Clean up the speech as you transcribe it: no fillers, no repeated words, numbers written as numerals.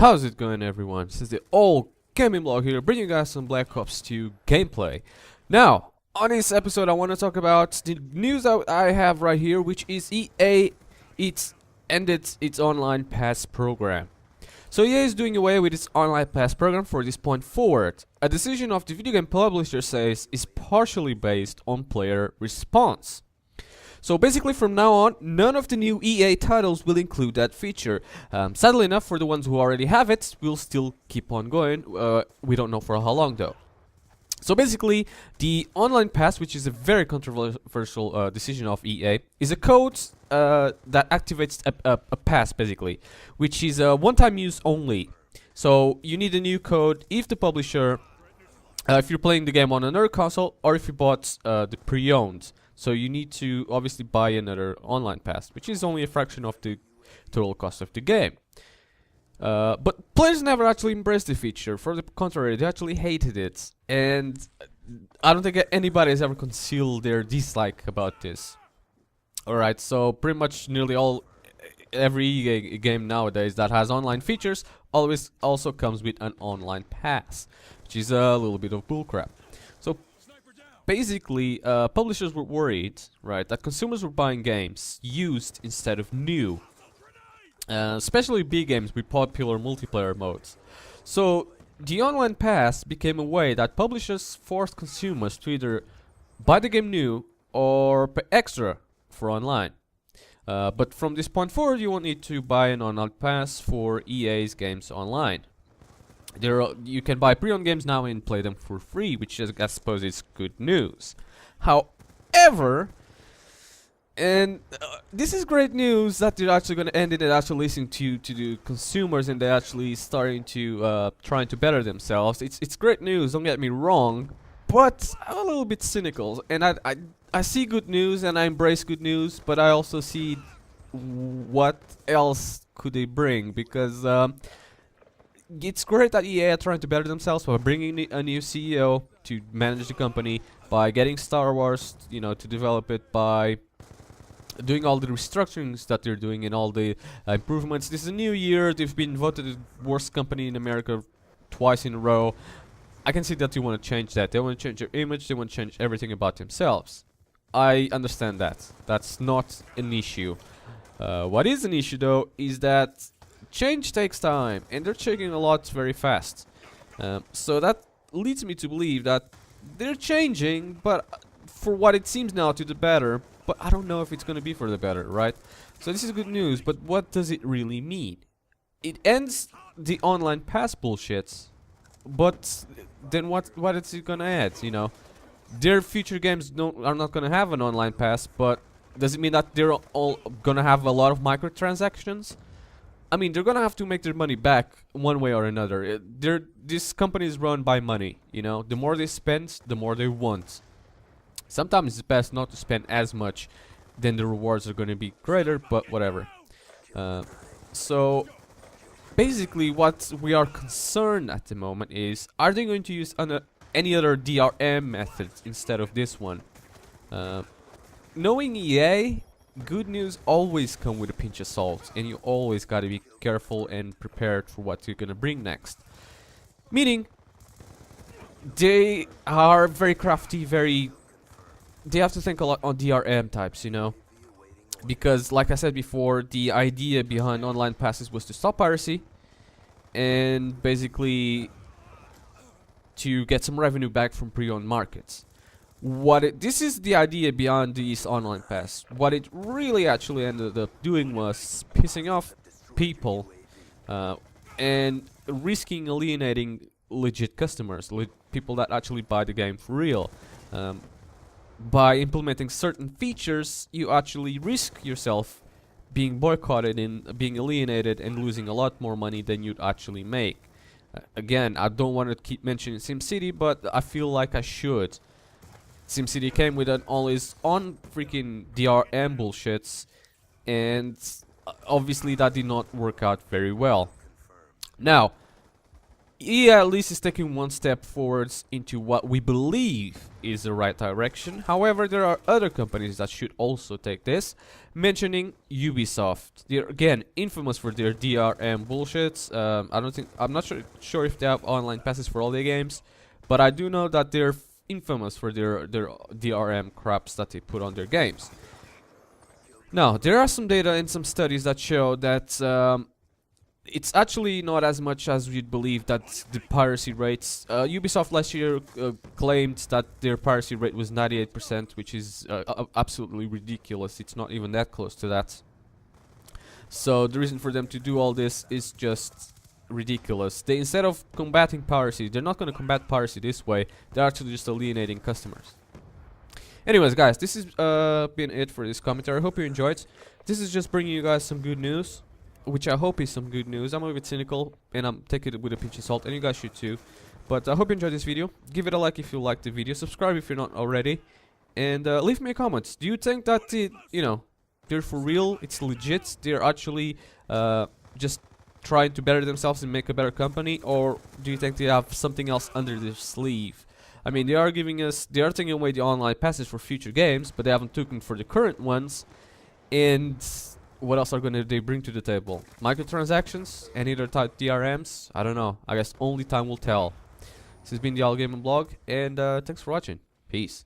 How's it going, everyone? This is the old gaming blog here, bringing you guys some Black Ops 2 gameplay. Now, on this episode I want to talk about the news that I have right here, which is EA. It's ended its online pass program. So EA is doing away with its online pass program for this point forward. A decision of the video game publisher says is partially based on player response. So basically from now on, none of the new EA titles will include that feature. Sadly enough, for the ones who already have it, we'll still keep on going. We don't know for how long though. So basically, the online pass, which is a very controversial decision of EA, is a code that activates a pass basically, which is one-time use only. So you need a new code if the publisher, if you're playing the game on another console, or if you bought the pre-owned. So you need to obviously buy another online pass, which is only a fraction of the total cost of the game. But players never actually embraced the feature. For the contrary, they actually hated it. And I don't think anybody has ever concealed their dislike about this. Alright, so pretty much nearly every EA game nowadays that has online features always also comes with an online pass, which is a little bit of bullcrap. So basically, publishers were worried, right, that consumers were buying games used instead of new, especially big games with popular multiplayer modes. So the online pass became a way that publishers forced consumers to either buy the game new or pay extra for online. But from this point forward, you won't need to buy an online pass for EA's games online. You can buy pre-owned games now and play them for free, which I suppose is good news. However, and this is great news that they're actually going to end it and actually listening to the consumers, and they're actually starting to trying to better themselves. It's great news, don't get me wrong, but I'm a little bit cynical, and I see good news and I embrace good news, but I also see what else could they bring, because it's great that EA are trying to better themselves by bringing a new CEO to manage the company, by getting Star Wars, to develop it, by doing all the restructurings that they're doing and all the improvements. This is a new year. They've been voted the worst company in America twice in a row. I can see that they want to change that. They want to change their image. They want to change everything about themselves. I understand that. That's not an issue. What is an issue though is that change takes time, and they're changing a lot very fast. So that leads me to believe that they're changing, but for what it seems now, to the better. But I don't know if it's going to be for the better, right? So this is good news, but what does it really mean? It ends the online pass bullshit, but then what is it going to add, Their future games are not going to have an online pass, but does it mean that they're all going to have a lot of microtransactions? I mean, they're gonna have to make their money back one way or another. This company is run by money, The more they spend, the more they want. Sometimes it's best not to spend as much, then the rewards are gonna be greater, but whatever. So, basically what we are concerned at the moment is, are they going to use any other DRM methods instead of this one? Knowing EA, good news always come with a pinch of salt, and you always gotta be careful and prepared for what you're gonna bring next. Meaning, they are very crafty, they have to think a lot on DRM types, Because, like I said before, the idea behind online passes was to stop piracy, and basically to get some revenue back from pre-owned markets. This is the idea beyond these online pass. What it really actually ended up doing was pissing off people and risking alienating legit customers, people that actually buy the game for real. By implementing certain features, you actually risk yourself being boycotted and being alienated and losing a lot more money than you'd actually make. Again, I don't want to keep mentioning SimCity, but I feel like I should. SimCity came with an always-on freaking DRM bullshits, and obviously that did not work out very well. Now, EA at least is taking one step forwards into what we believe is the right direction. However, there are other companies that should also take this, mentioning Ubisoft. They're again infamous for their DRM bullshits. I'm not sure if they have online passes for all their games, but I do know that they're infamous for their DRM craps that they put on their games. Now, there are some data and some studies that show that it's actually not as much as we'd believe that the piracy rates. Ubisoft last year claimed that their piracy rate was 98%, which is absolutely ridiculous. It's not even that close to that. So the reason for them to do all this is just ridiculous. They, instead of combating piracy, they're not going to combat piracy this way. They're actually just alienating customers. Anyways, guys, this has been it for this commentary. I hope you enjoyed. This is just bringing you guys some good news, which I hope is some good news. I'm a bit cynical, and I'm taking it with a pinch of salt, and you guys should too. But I hope you enjoyed this video. Give it a like if you liked the video. Subscribe if you're not already, and leave me a comment. Do you think that they're for real? It's legit. They're actually just trying to better themselves and make a better company, or do you think they have something else under their sleeve? I mean, they are taking away the online passes for future games, but they haven't taken for the current ones. And what else are they bring to the table? Microtransactions? Any other type DRMs? I don't know. I guess only time will tell. This has been the Avaliable blog, and thanks for watching. Peace.